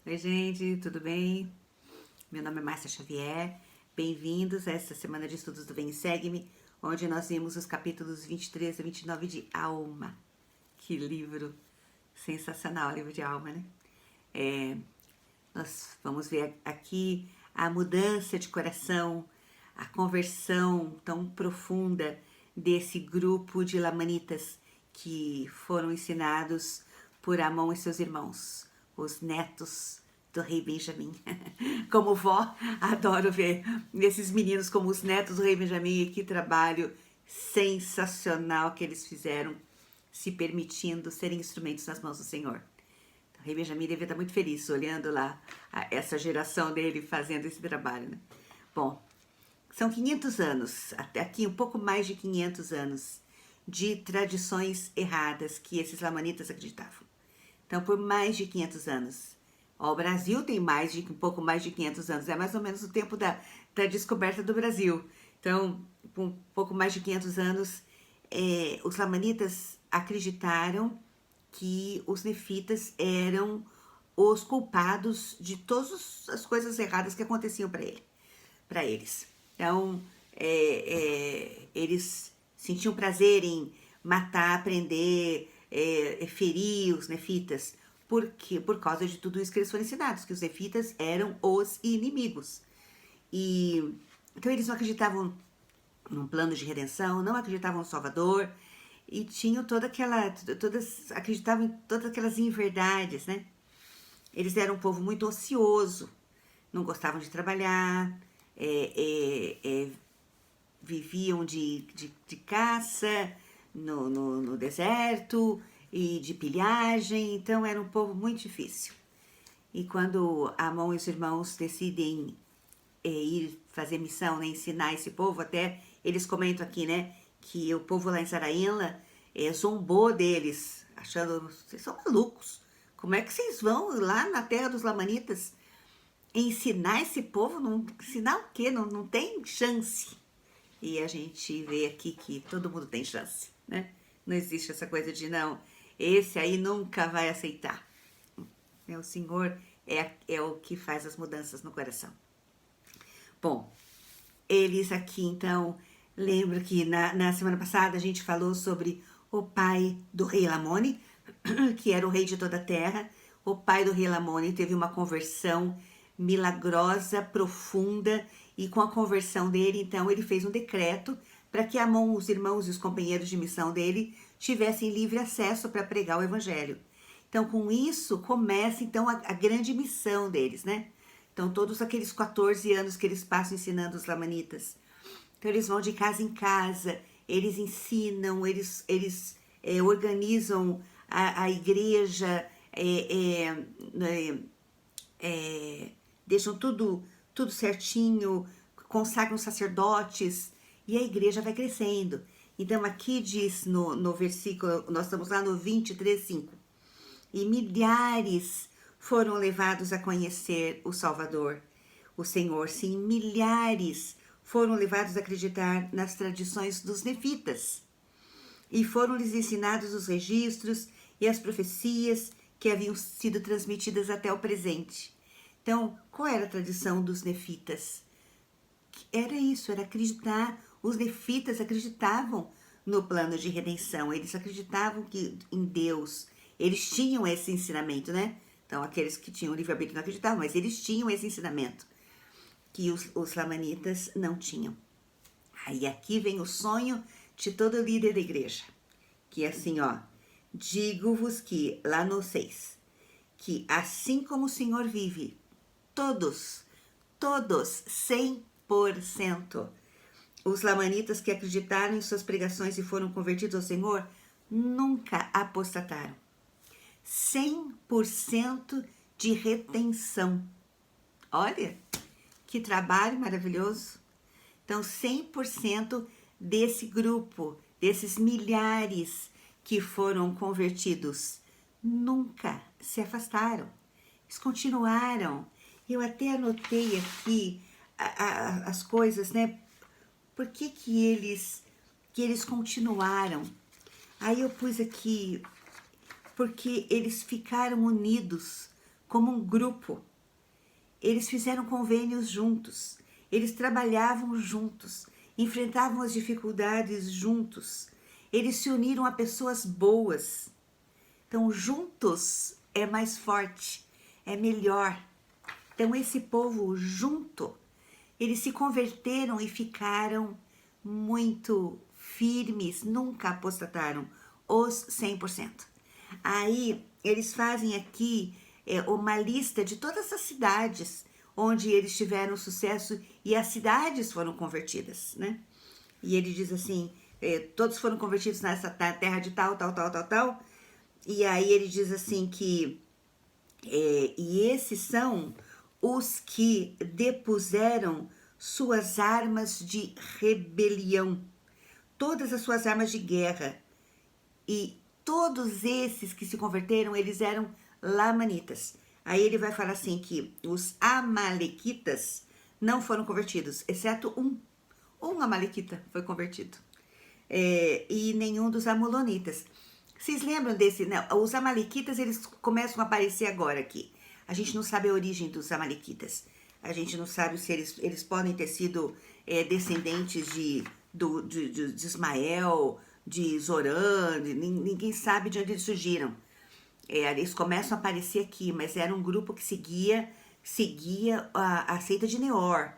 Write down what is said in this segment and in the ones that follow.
Oi, gente, tudo bem? Meu nome é Márcia Xavier. Bem-vindos a essa semana de estudos do Vem e Segue-me, onde nós vimos os capítulos 23 a 29 de Alma. Que livro sensacional, livro de Alma, né? É, nós vamos ver aqui a mudança de coração, a conversão tão profunda desse grupo de lamanitas que foram ensinados por Amon e seus irmãos, os netos do rei Benjamim. Como vó, adoro ver esses meninos como os netos do rei Benjamim, e que trabalho sensacional que eles fizeram, se permitindo serem instrumentos nas mãos do Senhor. O rei Benjamim devia estar muito feliz olhando lá essa geração dele fazendo esse trabalho, né? Bom, são 500 anos, até aqui um pouco mais de 500 anos de tradições erradas que esses lamanitas acreditavam. Então, por mais de 500 anos. Ó, o Brasil tem um pouco mais de 500 anos, é mais ou menos o tempo da descoberta do Brasil. Então, por um pouco mais de 500 anos, os lamanitas acreditaram que os nefitas eram os culpados de todas as coisas erradas que aconteciam para eles. Então, eles sentiam prazer em matar, prender, ferir os nefitas, porque por causa de tudo isso que eles foram ensinados, que os nefitas eram os inimigos. E então eles não acreditavam num plano de redenção, não acreditavam no Salvador e tinham acreditavam em todas aquelas inverdades, né? Eles eram um povo muito ocioso, não gostavam de trabalhar, viviam de caça no deserto e de pilhagem, então era um povo muito difícil. E quando Amon e os irmãos decidem ir fazer missão, né, ensinar esse povo, até eles comentam aqui, né, que o povo lá em Saraínla zombou deles, achando, vocês são malucos, como é que vocês vão lá na terra dos Lamanitas ensinar esse povo? Não, ensinar o quê? Não, não tem chance. E a gente vê aqui que todo mundo tem chance, né? Não existe essa coisa de não, esse aí nunca vai aceitar. O Senhor é o que faz as mudanças no coração. Bom, eles aqui então, lembro que na semana passada a gente falou sobre o pai do rei Lamone, que era o rei de toda a terra. O pai do rei Lamone teve uma conversão milagrosa, profunda, e com a conversão dele, então, ele fez um decreto para que Amon, os irmãos e os companheiros de missão dele tivessem livre acesso para pregar o evangelho. Então, com isso, começa então a grande missão deles, né? Então, todos aqueles 14 anos que eles passam ensinando os lamanitas. Então, eles vão de casa em casa, eles ensinam, eles organizam a igreja, deixam tudo certinho, consagram sacerdotes e a igreja vai crescendo. Então, aqui diz no versículo, nós estamos lá no 23:5. E milhares foram levados a conhecer o Salvador, o Senhor. Sim, milhares foram levados a acreditar nas tradições dos nefitas. E foram-lhes ensinados os registros e as profecias que haviam sido transmitidas até o presente. Então, qual era a tradição dos nefitas? Era isso, era acreditar. Os nefitas acreditavam no plano de redenção, eles acreditavam que em Deus, eles tinham esse ensinamento, né? Então, aqueles que tinham livre-arbítrio não acreditavam, mas eles tinham esse ensinamento que os lamanitas não tinham. Aí aqui vem o sonho de todo líder da igreja, que é assim, ó, digo-vos que, lá no 6, que assim como o Senhor vive, todos, 100%, os lamanitas que acreditaram em suas pregações e foram convertidos ao Senhor, nunca apostataram. 100% de retenção. Olha, que trabalho maravilhoso. Então, 100% desse grupo, desses milhares que foram convertidos, nunca se afastaram. Eles continuaram. Eu até anotei aqui as coisas, né? Por que eles continuaram? Aí eu pus aqui, porque eles ficaram unidos como um grupo. Eles fizeram convênios juntos, eles trabalhavam juntos, enfrentavam as dificuldades juntos, eles se uniram a pessoas boas. Então, juntos é mais forte, é melhor. Então, esse povo junto, eles se converteram e ficaram muito firmes, nunca apostataram os 100%. Aí, eles fazem aqui uma lista de todas as cidades onde eles tiveram sucesso e as cidades foram convertidas, né? E ele diz assim, todos foram convertidos nessa terra de tal. E aí ele diz assim que, e esses são os que depuseram suas armas de rebelião, todas as suas armas de guerra. E todos esses que se converteram, eles eram lamanitas. Aí ele vai falar assim que os amalequitas não foram convertidos, exceto um amalequita foi convertido. E nenhum dos amolonitas. Vocês lembram desse, né? Os amalequitas, eles começam a aparecer agora aqui. A gente não sabe a origem dos amalequitas. A gente não sabe se eles podem ter sido descendentes de Ismael, de Zorã, ninguém sabe de onde eles surgiram. Eles começam a aparecer aqui, mas era um grupo que seguia a seita de Neor.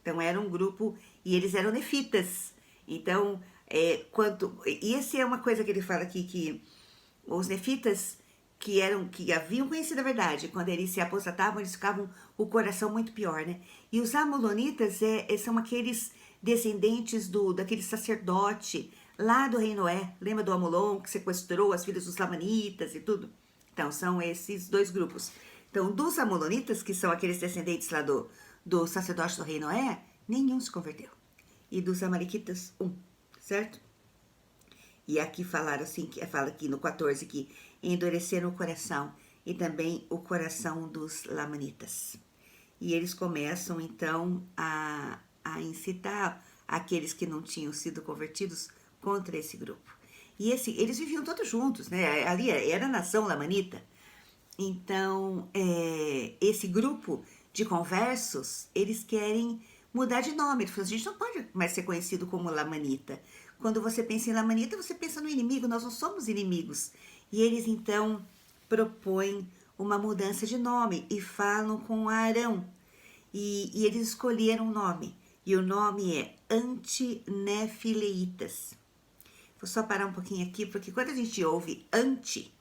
Então era um grupo, e eles eram nefitas. Então, e essa é uma coisa que ele fala aqui, que os nefitas que haviam conhecido a verdade, quando eles se apostatavam, eles ficavam o coração muito pior, né? E os amolonitas são aqueles descendentes daquele sacerdote lá do rei Noé. Lembra do Amolon, que sequestrou as filhas dos lamanitas e tudo? Então, são esses dois grupos. Então, dos amolonitas, que são aqueles descendentes lá do sacerdote do rei Noé, nenhum se converteu. E dos amalequitas, certo? E aqui falaram assim, fala aqui no 14, que endureceram o coração e também o coração dos lamanitas. E eles começam, então, a incitar aqueles que não tinham sido convertidos contra esse grupo. E eles viviam todos juntos, né? Ali era a nação lamanita. Então, esse grupo de conversos, eles querem mudar de nome. Ele falou, a gente não pode mais ser conhecido como lamanita. Quando você pensa em lamanita, você pensa no inimigo, nós não somos inimigos. E eles, então, propõem uma mudança de nome e falam com Arão. E eles escolheram um nome. E o nome é Antinefileitas. Vou só parar um pouquinho aqui, porque quando a gente ouve anti,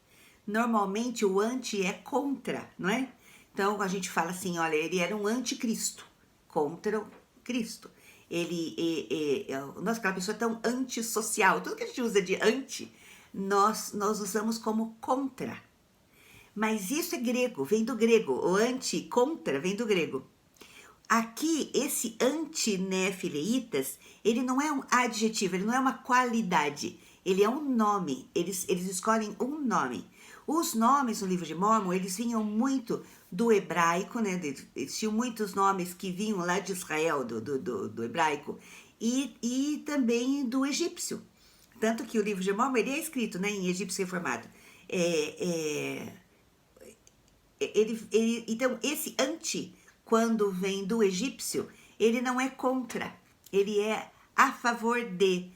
normalmente o anti é contra, não é? Então a gente fala assim, olha, ele era um anticristo, contra o Cristo. Nossa, aquela pessoa é tão antissocial. Tudo que a gente usa de anti, nós usamos como contra. Mas isso é grego, vem do grego. O anti, contra, vem do grego. Aqui, esse antinefileitas, ele não é um adjetivo, ele não é uma qualidade, ele é um nome, eles escolhem um nome. Os nomes no livro de Mórmon, eles vinham muito do hebraico, né? Tinham muitos nomes que vinham lá de Israel, do hebraico, e também do egípcio. Tanto que o livro de Mórmon, ele é escrito, né, em egípcio reformado. Então, esse anti, quando vem do egípcio, ele não é contra, ele é a favor de,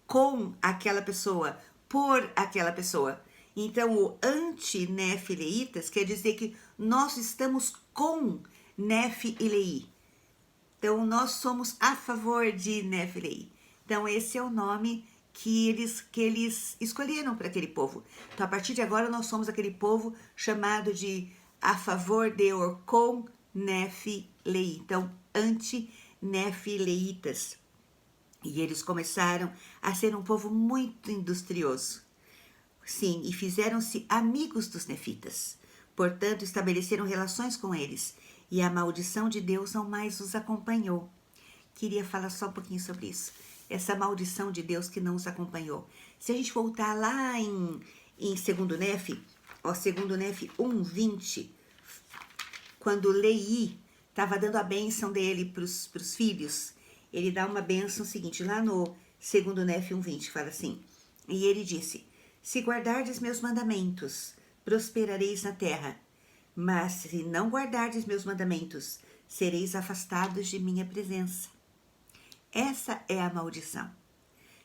com aquela pessoa, por aquela pessoa. Então, o anti-nefileitas quer dizer que nós estamos com Nefilei. Então, nós somos a favor de Nefilei. Então, esse é o nome que eles escolheram para aquele povo. Então, a partir de agora, nós somos aquele povo chamado de a favor de ou com Nefilei. Então, anti-nefileitas. E eles começaram a ser um povo muito industrioso. Sim, e fizeram-se amigos dos nefitas. Portanto, estabeleceram relações com eles. E a maldição de Deus não mais os acompanhou. Queria falar só um pouquinho sobre isso. Essa maldição de Deus que não os acompanhou. Se a gente voltar lá em 2 Nefe, 2 Nefe 1:20, quando Leí estava dando a bênção dele para os filhos, ele dá uma bênção seguinte, lá no 2 Nefe 1:20, fala assim, e ele disse, se guardardes meus mandamentos, prosperareis na terra. Mas se não guardardes meus mandamentos, sereis afastados de minha presença. Essa é a maldição.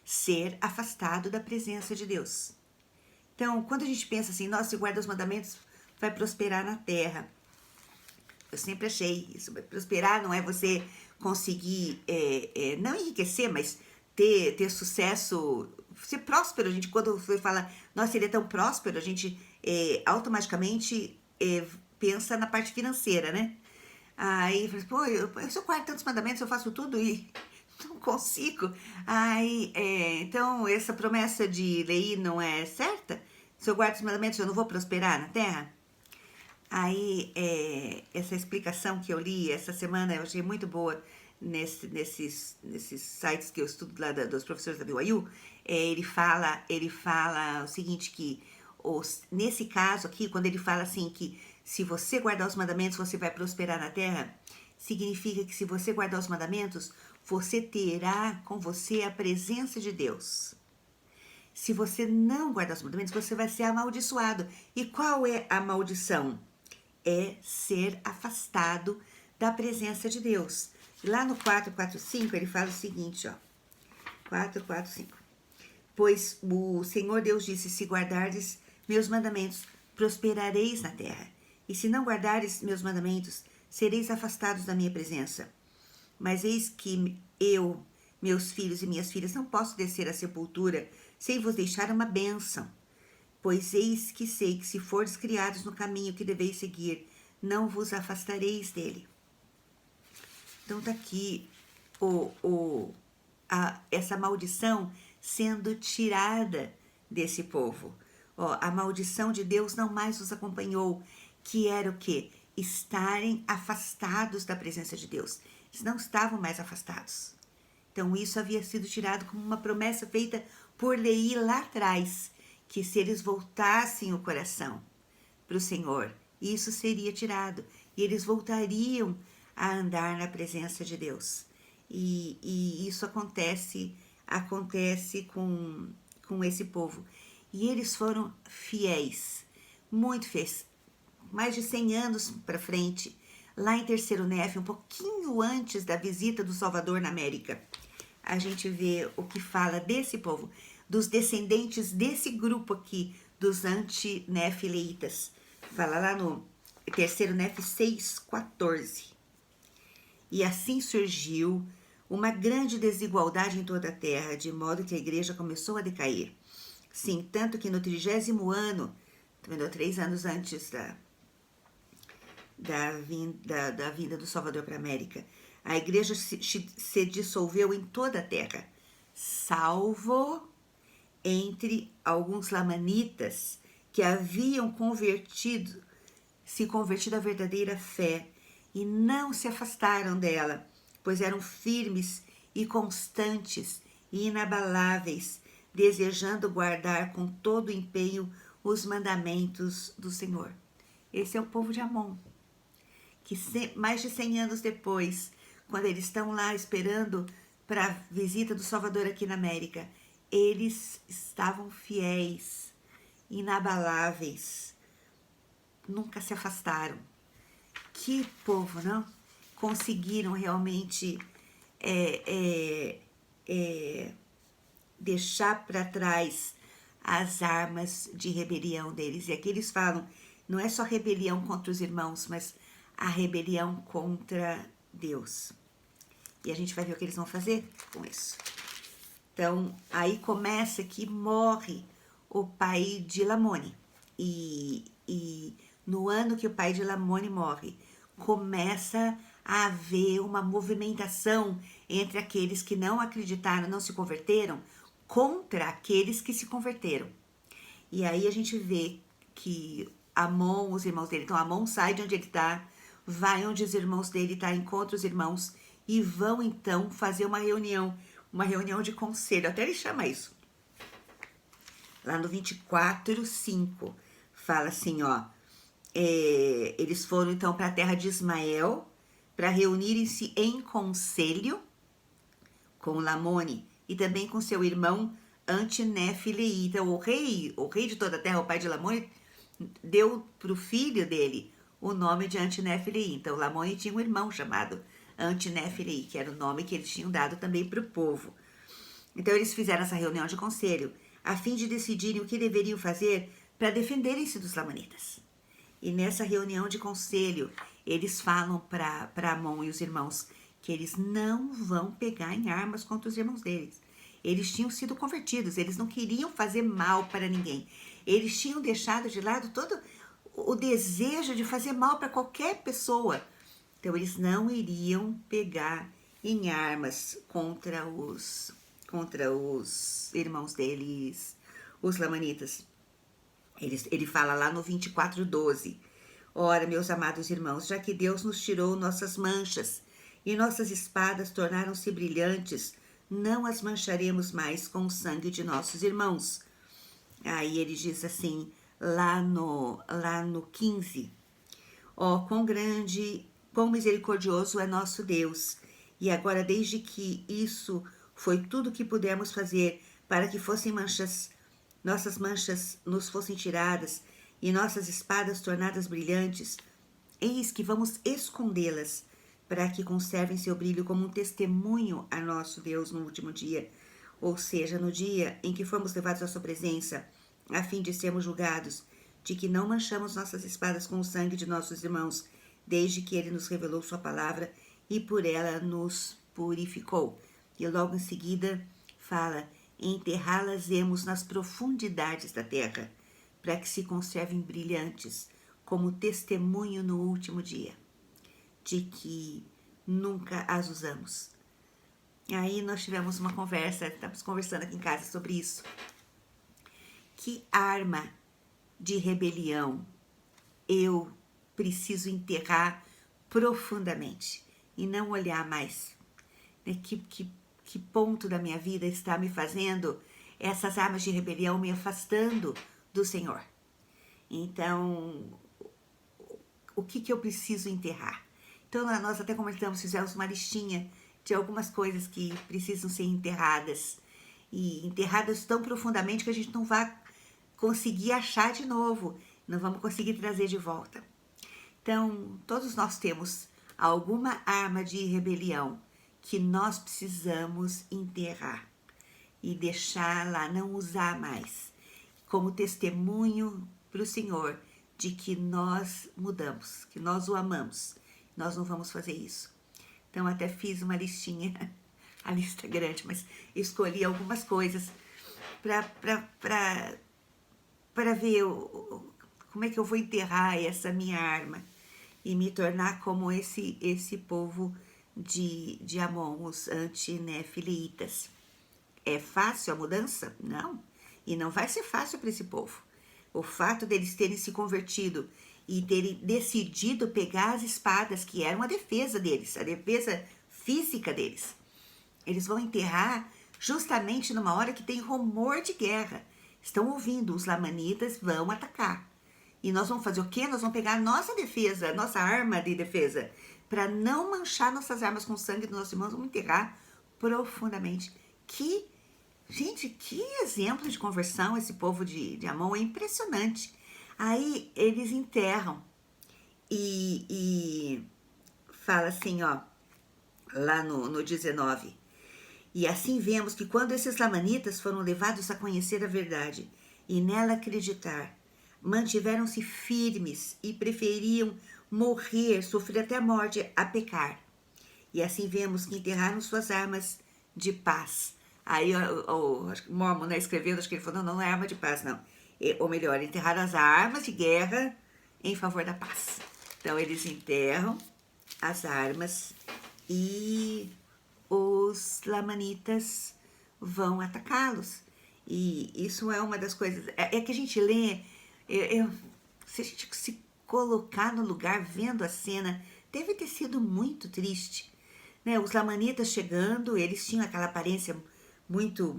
Ser afastado da presença de Deus. Então, quando a gente pensa assim, nossa, se guarda os mandamentos, vai prosperar na terra. Eu sempre achei isso. Prosperar não é você conseguir, não enriquecer, mas ter sucesso, ser próspero. A gente, quando você fala, nossa, ele é tão próspero, a gente automaticamente pensa na parte financeira, né? Aí, pô, se eu guardo tantos mandamentos, eu faço tudo e não consigo. Aí, então, essa promessa de lei não é certa? Se eu guardo os mandamentos, eu não vou prosperar na terra? Aí, essa explicação que eu li essa semana, eu achei muito boa nesses sites que eu estudo lá dos professores da BYU. Ele fala o seguinte, que nesse caso aqui, quando ele fala assim que se você guardar os mandamentos, você vai prosperar na terra, significa que se você guardar os mandamentos, você terá com você a presença de Deus. Se você não guardar os mandamentos, você vai ser amaldiçoado. E qual é a maldição? É ser afastado da presença de Deus. Lá no 4:4-5 ele fala o seguinte, ó. 4:4-5. Pois o Senhor Deus disse, se guardardes meus mandamentos, prosperareis na terra. E se não guardares meus mandamentos, sereis afastados da minha presença. Mas eis que eu, meus filhos e minhas filhas, não posso descer à sepultura sem vos deixar uma bênção. Pois eis que sei que se fordes criados no caminho que deveis seguir, não vos afastareis dele. Então tá aqui essa maldição sendo tirada desse povo. Ó, a maldição de Deus não mais os acompanhou, que era o quê? Estarem afastados da presença de Deus. Eles não estavam mais afastados. Então isso havia sido tirado como uma promessa feita por Leí lá atrás, que se eles voltassem o coração para o Senhor, isso seria tirado. E eles voltariam a andar na presença de Deus. E isso acontece com esse povo. E eles foram fiéis, muito fiéis. Mais de 100 anos para frente, lá em Terceiro Nefe, um pouquinho antes da visita do Salvador na América, a gente vê o que fala desse povo, dos descendentes desse grupo aqui, dos anti-nefileitas. Fala lá no Terceiro Nefe 6:14. E assim surgiu uma grande desigualdade em toda a terra, de modo que a igreja começou a decair. Sim, tanto que no 30º ano, 3 anos antes da vinda do Salvador para a América, a igreja se dissolveu em toda a terra, salvo entre alguns lamanitas que haviam se convertido à verdadeira fé e não se afastaram dela, pois eram firmes e constantes e inabaláveis, desejando guardar com todo empenho os mandamentos do Senhor. Esse é o povo de Amon, que mais de 100 anos depois, quando eles estão lá esperando para a visita do Salvador aqui na América, eles estavam fiéis, inabaláveis, nunca se afastaram. Que povo, não? Conseguiram realmente deixar para trás as armas de rebelião deles. E aqui eles falam, não é só rebelião contra os irmãos, mas a rebelião contra Deus. E a gente vai ver o que eles vão fazer com isso. Então, aí começa que morre o pai de Lamone. E no ano que o pai de Lamone morre, começa a haver uma movimentação entre aqueles que não acreditaram, não se converteram, contra aqueles que se converteram. E aí a gente vê que Amon, os irmãos dele, então Amon sai de onde ele está, vai onde os irmãos dele estão, encontra os irmãos e vão então fazer uma reunião de conselho, até ele chama isso. Lá no 24:5, fala assim, ó, eles foram então para a terra de Ismael para reunirem-se em conselho com Lamone e também com seu irmão Anti-Nefi-Leí. Então o rei de toda a terra, o pai de Lamone, deu para o filho dele o nome de Antinefili. Então, Lamoni tinha um irmão chamado Antinefili, que era o nome que eles tinham dado também para o povo. Então, eles fizeram essa reunião de conselho a fim de decidirem o que deveriam fazer para defenderem-se dos lamanitas. E nessa reunião de conselho, eles falam para Amon e os irmãos que eles não vão pegar em armas contra os irmãos deles. Eles tinham sido convertidos, eles não queriam fazer mal para ninguém. Eles tinham deixado de lado todo o desejo de fazer mal para qualquer pessoa. Então, eles não iriam pegar em armas contra os irmãos deles, os lamanitas. Ele fala lá no 24:12. Ora, meus amados irmãos, já que Deus nos tirou nossas manchas e nossas espadas tornaram-se brilhantes, não as mancharemos mais com o sangue de nossos irmãos. Aí ele diz assim, lá no 15. Quão grande, quão misericordioso é nosso Deus. E agora, desde que isso foi tudo que pudemos fazer para que fossem nossas manchas nos fossem tiradas e nossas espadas tornadas brilhantes, eis que vamos escondê-las para que conservem seu brilho como um testemunho a nosso Deus no último dia, ou seja, no dia em que formos levados à sua presença, a fim de sermos julgados, de que não manchamos nossas espadas com o sangue de nossos irmãos, desde que ele nos revelou sua palavra e por ela nos purificou. E logo em seguida fala, enterrá-las-emos nas profundidades da terra, para que se conservem brilhantes, como testemunho no último dia, de que nunca as usamos. Aí nós tivemos uma conversa, estamos conversando aqui em casa sobre isso. Que arma de rebelião eu preciso enterrar profundamente e não olhar mais? Que ponto da minha vida está me fazendo essas armas de rebelião me afastando do Senhor? Então, o que eu preciso enterrar? Então, nós até comentamos, fizemos uma listinha de algumas coisas que precisam ser enterradas. E enterradas tão profundamente que a gente não vai conseguir achar de novo. Não vamos conseguir trazer de volta. Então, todos nós temos alguma arma de rebelião que nós precisamos enterrar e deixar lá, não usar mais, como testemunho para o Senhor de que nós mudamos, que nós o amamos. Nós não vamos fazer isso. Então, até fiz uma listinha, a lista é grande, mas escolhi algumas coisas para ver como é que eu vou enterrar essa minha arma e me tornar como esse povo de Amon, os antinefilitas. É fácil a mudança? Não. E não vai ser fácil para esse povo. O fato deles terem se convertido e terem decidido pegar as espadas, que eram a defesa deles, a defesa física deles. Eles vão enterrar justamente numa hora que tem rumor de guerra. Estão ouvindo, os lamanitas vão atacar. E nós vamos fazer o quê? Nós vamos pegar a nossa defesa, a nossa arma de defesa, para não manchar nossas armas com o sangue dos nossos irmãos, vamos enterrar profundamente. Gente, que exemplo de conversão esse povo de Amon, é impressionante. Aí eles enterram e fala assim, lá no 19. E assim vemos que quando esses lamanitas foram levados a conhecer a verdade e nela acreditar, mantiveram-se firmes e preferiam morrer, sofrer até a morte, a pecar. E assim vemos que enterraram suas armas de paz. Aí o Mormon, né, escrevendo, acho que ele falou, não é arma de paz, não. Ou melhor, enterraram as armas de guerra em favor da paz. Então, eles enterram as armas e os lamanitas vão atacá-los. E isso é uma das coisas... É que a gente lê... se a gente se colocar no lugar, vendo a cena, deve ter sido muito triste. Né? Os lamanitas chegando, eles tinham aquela aparência muito,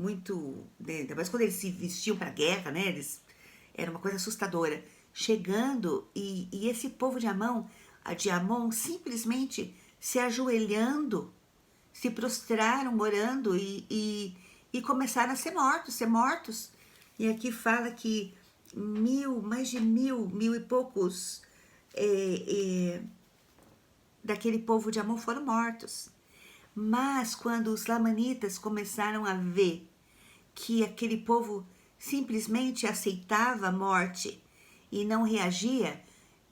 né? Mas quando eles se vestiam para a guerra, né? Era uma coisa assustadora. Chegando, e esse povo de Amon simplesmente se ajoelhando, se prostraram, orando e começaram a ser mortos. E aqui fala que mais de mil e poucos daquele povo de Amon foram mortos. Mas quando os lamanitas começaram a ver que aquele povo simplesmente aceitava a morte e não reagia,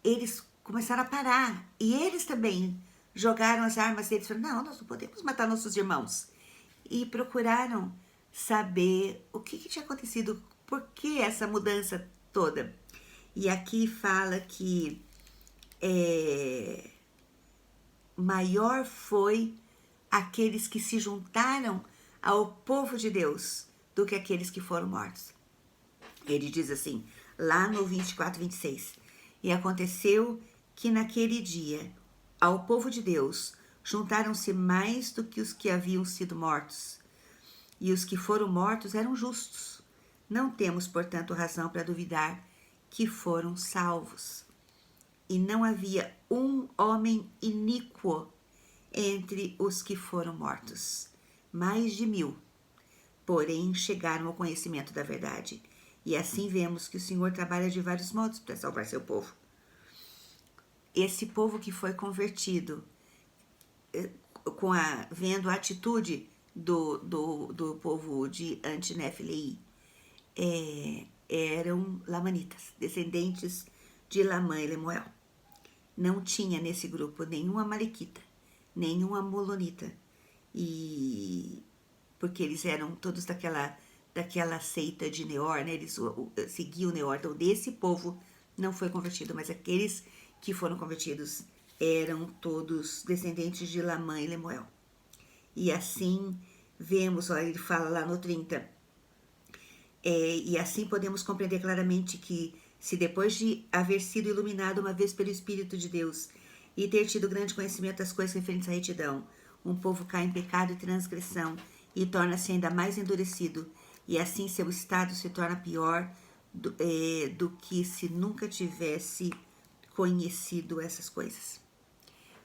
eles começaram a parar. E eles também jogaram as armas deles e falaram, não, nós não podemos matar nossos irmãos. E procuraram saber o que tinha acontecido, por que essa mudança toda. E aqui fala que maior foi aqueles que se juntaram ao povo de Deus do que aqueles que foram mortos. Ele diz assim, lá no 24, 26. E aconteceu que naquele dia, ao povo de Deus, juntaram-se mais do que os que haviam sido mortos. E os que foram mortos eram justos. Não temos, portanto, razão para duvidar que foram salvos. E não havia um homem iníquo entre os que foram mortos. Mais de 1000, porém, chegaram ao conhecimento da verdade. E assim vemos que o Senhor trabalha de vários modos para salvar seu povo. Esse povo que foi convertido, vendo a atitude do povo de Antinefilei, eram lamanitas, descendentes de Lamã e Lemuel. Não tinha nesse grupo nenhum amalequita, nenhum amolonita, e porque eles eram todos daquela seita de Neor, né? Eles seguiam Neor. Então, desse povo não foi convertido, mas aqueles que foram convertidos eram todos descendentes de Lamã e Lemuel. E assim vemos, olha, ele fala lá no 30, e assim podemos compreender claramente que se depois de haver sido iluminado uma vez pelo Espírito de Deus e ter tido grande conhecimento das coisas referentes à retidão, um povo cai em pecado e transgressão e torna-se ainda mais endurecido, e assim seu estado se torna pior do que se nunca tivesse conhecido essas coisas.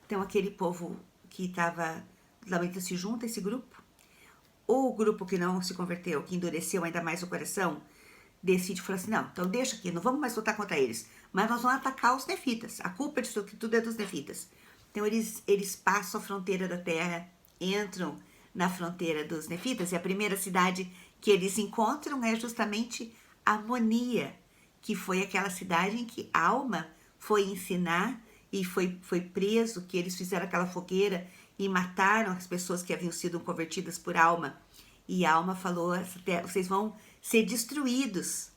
Então aquele povo que estava, lamenta, se junta a esse grupo, ou o grupo que não se converteu, que endureceu ainda mais o coração, decide falar assim, não, então deixa aqui, não vamos mais lutar contra eles, mas nós vamos atacar os nefitas, a culpa disso que tudo é dos nefitas. Então eles passam a fronteira da terra, entram na fronteira dos nefitas, e a primeira cidade que eles encontram é justamente Amonia, que foi aquela cidade em que Alma foi ensinar e foi preso, que eles fizeram aquela fogueira e mataram as pessoas que haviam sido convertidas por Alma. E Alma falou, vocês vão ser destruídos.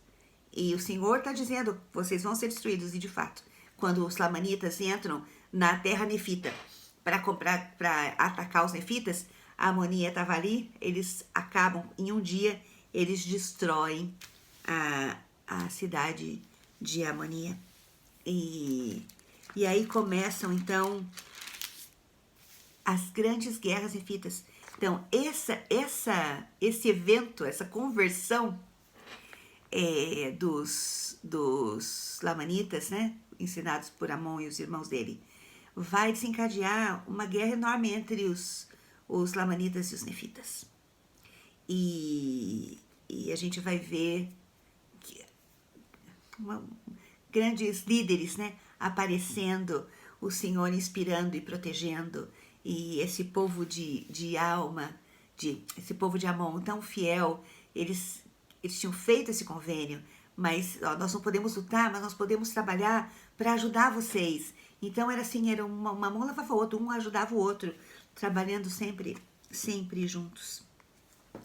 E o Senhor está dizendo, vocês vão ser destruídos. E de fato, quando os lamanitas entram na terra nefita para atacar os nefitas, a Amonia estava ali, eles acabam, em um dia, eles destroem a cidade de Amonia. E aí começam, então, as grandes guerras nefitas. Então, esse evento, essa conversão dos lamanitas, né, ensinados por Amon e os irmãos dele, vai desencadear uma guerra enorme entre os lamanitas e os nefitas. E a gente vai ver grandes líderes, né, aparecendo, o Senhor inspirando e protegendo, e esse povo de Alma, esse povo de Amon tão fiel, eles tinham feito esse convênio, mas nós não podemos lutar, mas nós podemos trabalhar para ajudar vocês. Então era assim, era uma mão lavava a outra, um ajudava o outro, trabalhando sempre juntos.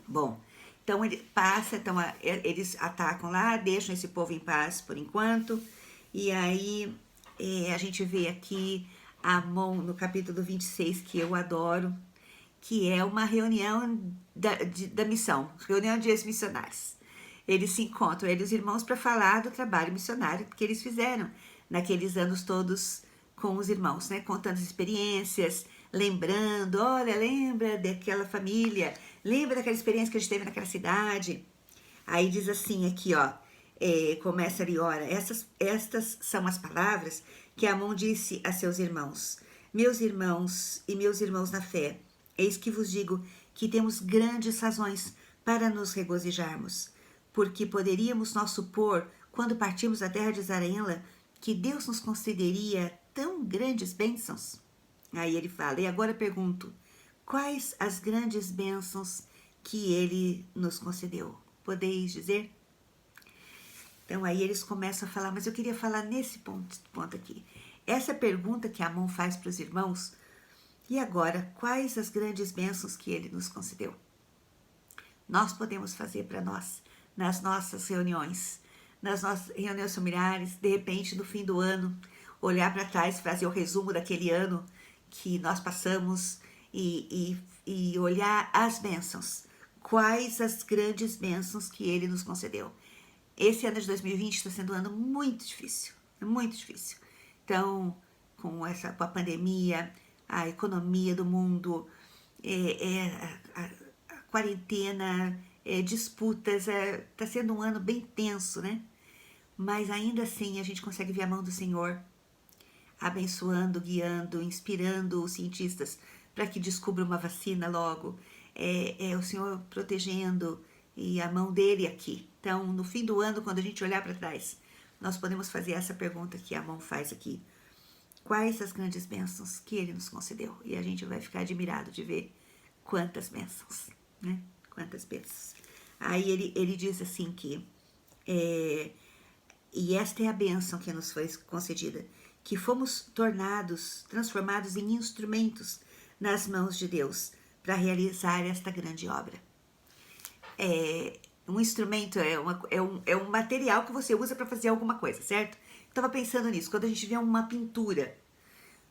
Bom, então ele passa, então eles atacam lá, deixam esse povo em paz por enquanto, e aí a gente vê aqui Amon no capítulo 26, que eu adoro, que é uma reunião da missão, reunião de ex-missionários. Eles se encontram, eles os irmãos, para falar do trabalho missionário que eles fizeram naqueles anos todos com os irmãos, né? Contando as experiências, lembrando, olha, lembra daquela família, lembra daquela experiência que a gente teve naquela cidade. Aí diz assim aqui, ó, começa ali, ora, estas são as palavras que Amon disse a seus irmãos. Meus irmãos e meus irmãos na fé, eis que vos digo que temos grandes razões para nos regozijarmos, porque poderíamos nós supor, quando partimos da terra de Zarela, que Deus nos concederia tão grandes bênçãos? Aí ele fala, e agora pergunto, quais as grandes bênçãos que ele nos concedeu? Podeis dizer? Então aí eles começam a falar, mas eu queria falar nesse ponto aqui. Essa pergunta que Amon faz para os irmãos, e agora, quais as grandes bênçãos que ele nos concedeu? Nós podemos fazer para nós, nas nossas reuniões, nas nossas reuniões familiares, de repente, no fim do ano, olhar para trás, fazer o resumo daquele ano que nós passamos e olhar as bênçãos. Quais as grandes bênçãos que ele nos concedeu? Esse ano de 2020 está sendo um ano muito difícil, muito difícil. Então, com a pandemia, a economia do mundo, a quarentena, disputas, está sendo um ano bem tenso, né? Mas ainda assim a gente consegue ver a mão do Senhor abençoando, guiando, inspirando os cientistas para que descubram uma vacina logo, o Senhor protegendo e a mão dele aqui. Então, no fim do ano, quando a gente olhar para trás, nós podemos fazer essa pergunta que a mão faz aqui. Quais as grandes bênçãos que ele nos concedeu? E a gente vai ficar admirado de ver quantas bênçãos, né? Quantas bênçãos. Aí ele diz assim que, e esta é a bênção que nos foi concedida, que fomos transformados em instrumentos nas mãos de Deus para realizar esta grande obra. Um instrumento é um material que você usa para fazer alguma coisa, certo? Estava pensando nisso, quando a gente vê uma pintura,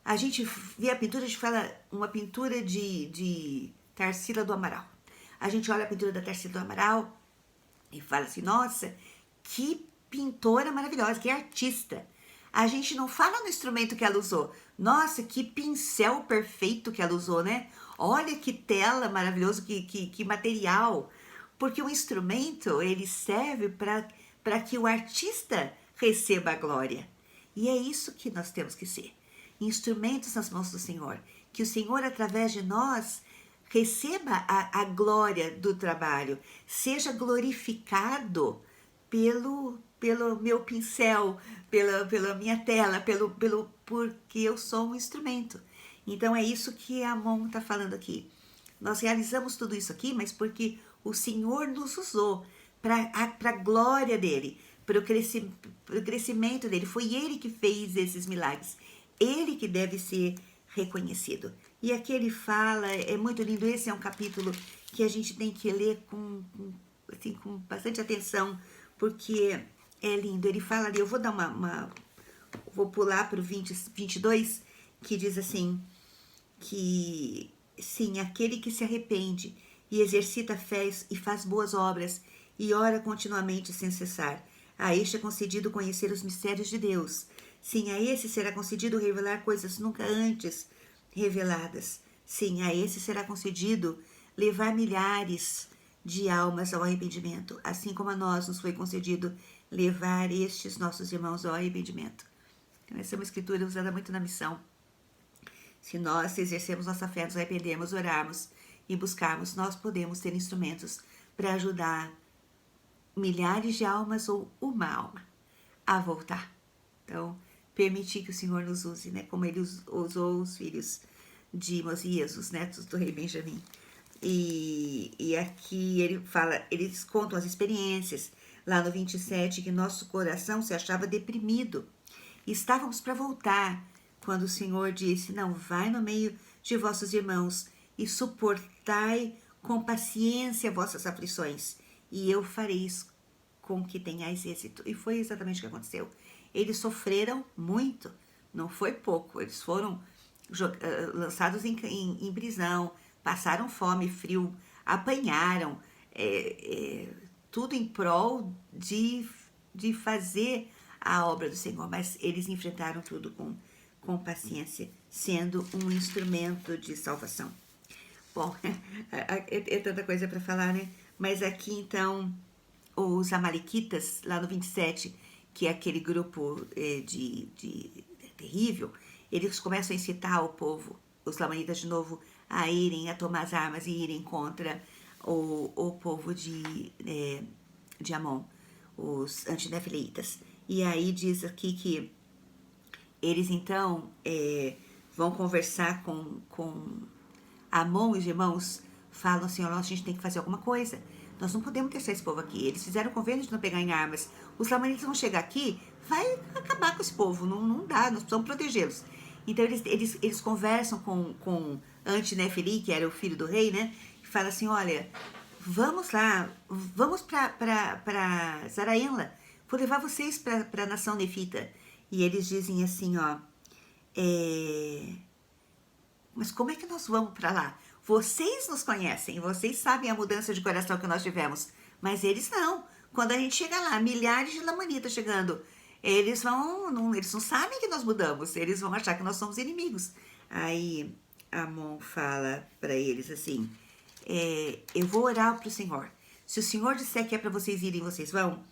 a gente vê a pintura, a gente fala uma pintura de Tarsila do Amaral. A gente olha a pintura da Tarsila do Amaral e fala assim, nossa, que pintora maravilhosa, que artista. A gente não fala no instrumento que ela usou. Nossa, que pincel perfeito que ela usou, né? Olha que tela maravilhosa, que material. Porque o instrumento, ele serve para que o artista receba a glória. E é isso que nós temos que ser. Instrumentos nas mãos do Senhor. Que o Senhor, através de nós, receba a glória do trabalho. Seja glorificado pelo meu pincel, pela minha tela, porque eu sou um instrumento. Então é isso que a Amon está falando aqui. Nós realizamos tudo isso aqui, mas porque o Senhor nos usou para a glória dele, para o crescimento dele. Foi ele que fez esses milagres. Ele que deve ser reconhecido. E aqui ele fala, é muito lindo, esse é um capítulo que a gente tem que ler com bastante atenção, porque é lindo. Ele fala ali, eu vou dar vou pular para o 22, que diz assim, que sim, aquele que se arrepende e exercita a fé e faz boas obras e ora continuamente sem cessar, a este é concedido conhecer os mistérios de Deus. Sim, a esse será concedido revelar coisas nunca antes reveladas. Sim, a esse será concedido levar milhares de almas ao arrependimento, assim como a nós nos foi concedido levar estes nossos irmãos ao arrependimento. Então, essa é uma escritura usada muito na missão. Se nós exercermos nossa fé, nos arrependermos, orarmos e buscarmos, nós podemos ter instrumentos para ajudar milhares de almas ou uma alma a voltar. Então, permitir que o Senhor nos use, né? Como ele usou os filhos de Mosias, os netos do rei Benjamim. E aqui ele fala, eles contam as experiências, lá no 27, que nosso coração se achava deprimido. Estávamos para voltar, quando o Senhor disse, não, vai no meio de vossos irmãos e suportai com paciência vossas aflições, e eu farei com que tenhais êxito. E foi exatamente o que aconteceu. Eles sofreram muito, não foi pouco, eles foram lançados em prisão, passaram fome, frio, apanharam, tudo em prol de fazer a obra do Senhor, mas eles enfrentaram tudo com paciência, sendo um instrumento de salvação. Bom, é tanta coisa para falar, né? Mas aqui então, os amalequitas, lá no 27, que é aquele grupo terrível, eles começam a incitar o povo, os lamanitas de novo, a tomar as armas e irem contra o povo de Amon, os antinefileitas. E aí diz aqui que Eles então vão conversar com Amon e os irmãos, falam assim, ó, a gente tem que fazer alguma coisa. Nós não podemos deixar esse povo aqui. Eles fizeram o convênio de não pegar em armas. Os lamanitas vão chegar aqui, vai acabar com esse povo. Não dá, nós precisamos protegê-los. Então eles conversam com Anti-Nefeli, que era o filho do rei, né? E fala assim, olha, vamos lá, vamos para Zaraenla. Vou levar vocês para a nação nefita. E eles dizem assim, ó, mas como é que nós vamos para lá? Vocês nos conhecem, vocês sabem a mudança de coração que nós tivemos, mas eles não. Quando a gente chega lá, milhares de lamanitas chegando, eles não sabem que nós mudamos, eles vão achar que nós somos inimigos. Aí Amon fala para eles assim, eu vou orar para o Senhor. Se o Senhor disser que é para vocês irem, vocês vão?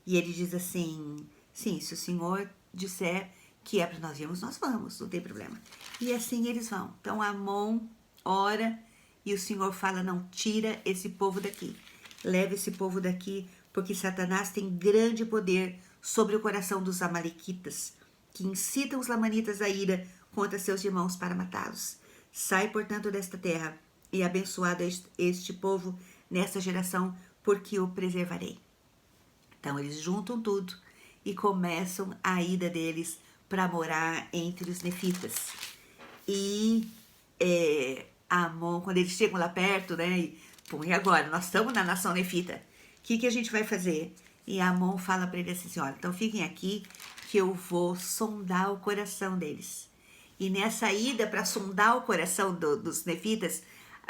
E ele diz assim, sim, se o Senhor disser que é para nós irmos, nós vamos, não tem problema. E assim eles vão. Então Amon ora e o Senhor fala, não, tira esse povo daqui. Leva esse povo daqui, porque Satanás tem grande poder sobre o coração dos amalequitas, que incitam os lamanitas à ira contra seus irmãos para matá-los. Sai, portanto, desta terra e abençoado este povo nesta geração, porque o preservarei. Então eles juntam tudo e começam a ida deles para morar entre os nefitas. E Amon, quando eles chegam lá perto, né, e agora? Nós estamos na nação nefita. O que a gente vai fazer? E Amon fala para eles assim, olha, então fiquem aqui que eu vou sondar o coração deles. E nessa ida para sondar o coração dos nefitas,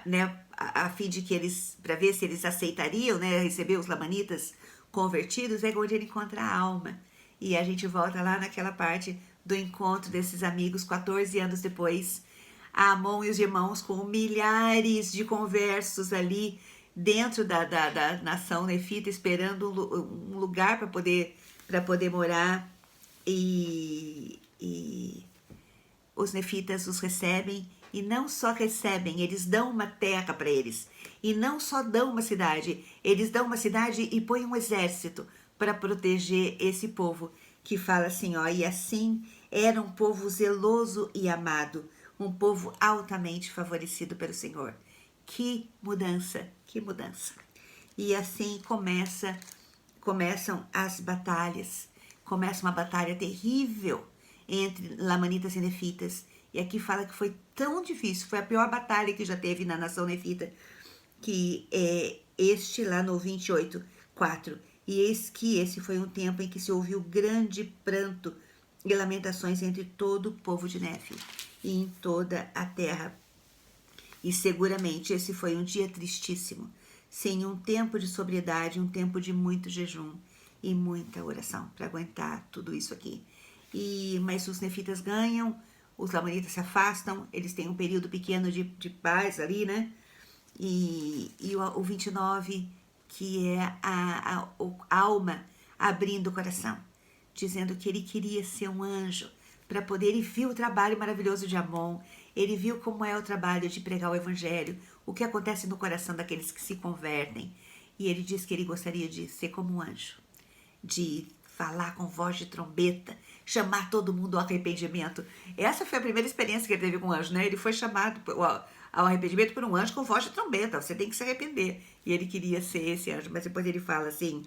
né, a fim de que eles, para ver se eles aceitariam, né, receber os lamanitas convertidos, é onde ele encontra a alma. E a gente volta lá naquela parte do encontro desses amigos, 14 anos depois, Amon e os irmãos com milhares de conversos ali dentro da nação nefita, esperando um lugar para poder morar, e os nefitas os recebem, e não só recebem, eles dão uma terra para eles, e não só dão uma cidade, eles dão uma cidade e põem um exército para proteger esse povo, que fala assim, ó, e assim era um povo zeloso e amado, um povo altamente favorecido pelo Senhor. Que mudança, que mudança. E assim começam as batalhas. Começa uma batalha terrível entre lamanitas e nefitas. E aqui fala que foi tão difícil, foi a pior batalha que já teve na nação nefita, que é este lá no 28:4. E eis que esse foi um tempo em que se ouviu grande pranto e lamentações entre todo o povo de Nefe e em toda a terra. E seguramente esse foi um dia tristíssimo, sem um tempo de sobriedade, um tempo de muito jejum e muita oração para aguentar tudo isso aqui. Mas os nefitas ganham, os lamanitas se afastam, eles têm um período pequeno de paz ali, né? E o 29, que é a alma abrindo o coração, dizendo que ele queria ser um anjo, para poder, ele viu o trabalho maravilhoso de Amon, ele viu como é o trabalho de pregar o evangelho, o que acontece no coração daqueles que se convertem, e ele diz que ele gostaria de ser como um anjo, de falar com voz de trombeta, chamar todo mundo ao arrependimento. Essa foi a primeira experiência que ele teve com um anjo, né? Ele foi chamado ao arrependimento por um anjo com voz de trombeta, você tem que se arrepender, e ele queria ser esse anjo, mas depois ele fala assim,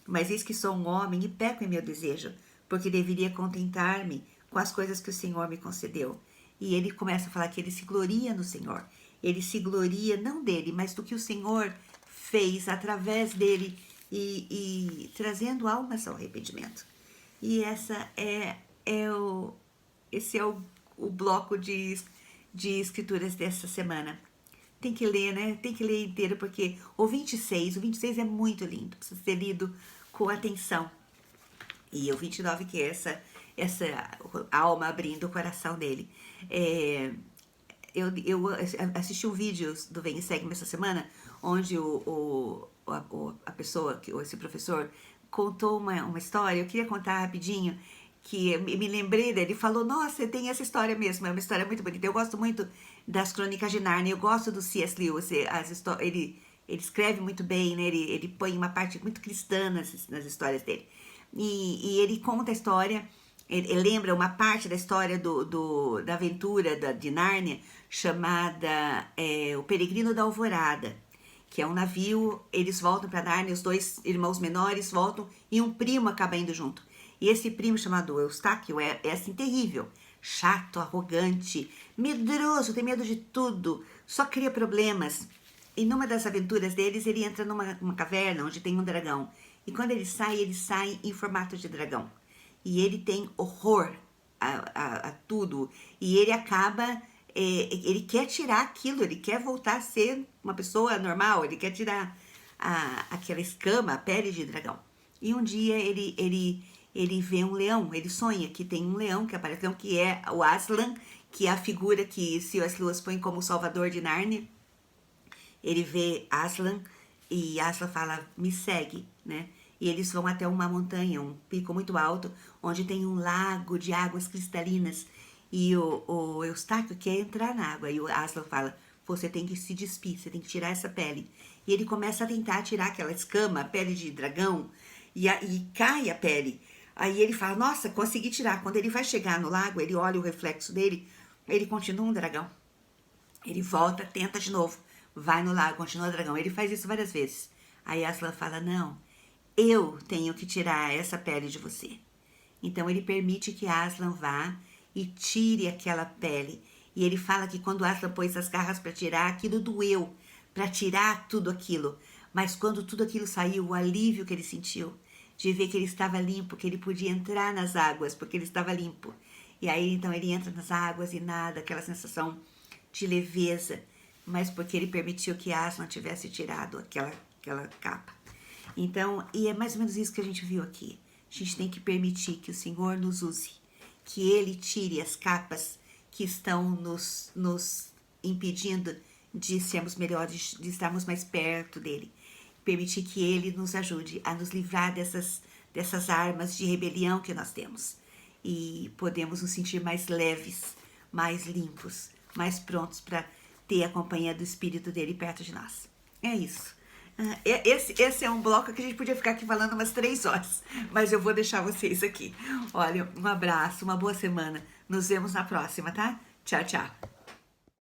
mas eis que sou um homem e peco em meu desejo, porque deveria contentar-me com as coisas que o Senhor me concedeu. E ele começa a falar que ele se gloria no Senhor. Ele se gloria não dele, mas do que o Senhor fez através dele e trazendo almas ao arrependimento. E esse é o bloco de escrituras dessa semana. Tem que ler, né? Tem que ler inteiro, porque o 26 é muito lindo, precisa ser lido com atenção. E o 29, que é essa alma abrindo o coração dele. Eu assisti um vídeo do Vem e Segue-me essa semana, onde a pessoa, esse professor, contou uma história. Eu queria contar rapidinho, que eu me lembrei dele, ele falou, nossa, tem essa história mesmo, é uma história muito bonita. Eu gosto muito das Crônicas de Nárnia, eu gosto do C.S. Lewis, ele escreve muito bem, né? Ele põe uma parte muito cristã nas histórias dele. E ele conta a história Ele lembra uma parte da história da aventura de Nárnia, chamada O Peregrino da Alvorada, que é um navio, eles voltam para Nárnia, os dois irmãos menores voltam e um primo acaba indo junto. E esse primo chamado Eustáquio é assim terrível, chato, arrogante, medroso, tem medo de tudo, só cria problemas. E numa das aventuras deles, ele entra numa caverna onde tem um dragão. E quando ele sai em formato de dragão. E ele tem horror a tudo. E ele acaba, ele quer tirar aquilo, ele quer voltar a ser uma pessoa normal, ele quer tirar aquela escama, a pele de dragão. E um dia ele vê um leão, ele sonha que tem um leão que aparece, que é o Aslan, que é a figura que C.S. Lewis põe como o salvador de Nárnia. Ele vê Aslan e Aslan fala, me segue, né? E eles vão até uma montanha, um pico muito alto, onde tem um lago de águas cristalinas. E o Eustáquio quer entrar na água. E o Aslan fala, você tem que se despir, você tem que tirar essa pele. E ele começa a tentar tirar aquela escama, a pele de dragão, e cai a pele. Aí ele fala, nossa, consegui tirar. Quando ele vai chegar no lago, ele olha o reflexo dele, ele continua um dragão. Ele volta, tenta de novo, vai no lago, continua dragão. Ele faz isso várias vezes. Aí Aslan fala, não, eu tenho que tirar essa pele de você. Então ele permite que Aslan vá e tire aquela pele. E ele fala que quando Aslan pôs as garras para tirar, aquilo doeu, para tirar tudo aquilo. Mas quando tudo aquilo saiu, o alívio que ele sentiu, de ver que ele estava limpo, que ele podia entrar nas águas, porque ele estava limpo. E aí então ele entra nas águas e nada, aquela sensação de leveza, mas porque ele permitiu que Aslan tivesse tirado aquela capa. Então, e é mais ou menos isso que a gente viu aqui. A gente tem que permitir que o Senhor nos use, que Ele tire as capas que estão nos impedindo de sermos melhores, de estarmos mais perto dEle. Permitir que Ele nos ajude a nos livrar dessas armas de rebelião que nós temos. E podemos nos sentir mais leves, mais limpos, mais prontos para ter a companhia do Espírito dEle perto de nós. É isso. Esse é um bloco que a gente podia ficar aqui falando umas 3 horas, mas eu vou deixar vocês aqui. Olha, um abraço, uma boa semana. Nos vemos na próxima, tá? Tchau, tchau.